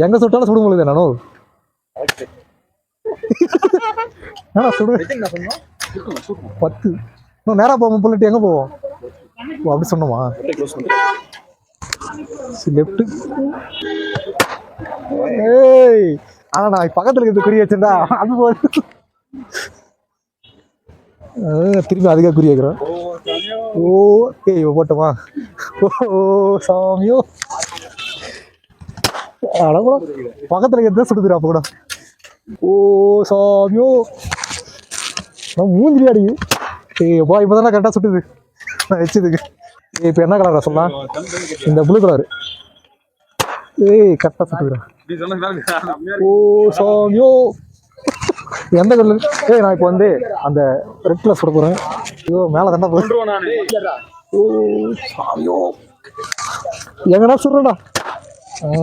எங்க சுட்டாலும் சுடும் பொழுது நானும் சுடு 10 இன்னும் நேரா போவோம் புல்லட் எங்க போவோம் அப்படி சொன்னோமா லெஃப்ட் ஏய் ஆனா நான் பக்கத்துல இருக்கிறது குறி வச்சிருந்தா அது போது திரும்பி அதுக்காக குறி வைக்கிறோம் ஓ ஏய் போட்டோமா ஓ சாமியோ அட கூட பக்கத்துல இருக்கிறது சுடுதுரா அப்ப கூட ஓ சாமியோ நான் மூஞ்சிரி அடிக்குது ஏய் பா இப்போதானே கரெக்டாக சுட்டுது நான் வச்சதுக்கு இப்போ என்ன கலரா சொல்லலாம் இந்த ப்ளூ கலரு ஏய் கரெக்டாக சுட்டுதுரா ஓ சாமியோ எந்த கலர் ஏய் நான் இப்போ வந்து அந்த ரெட் கலர் சுட போகிறேன் ஐயோ மேலே தானே போகிறேன் ஓ சாமியோ எங்கடா சுடுறடா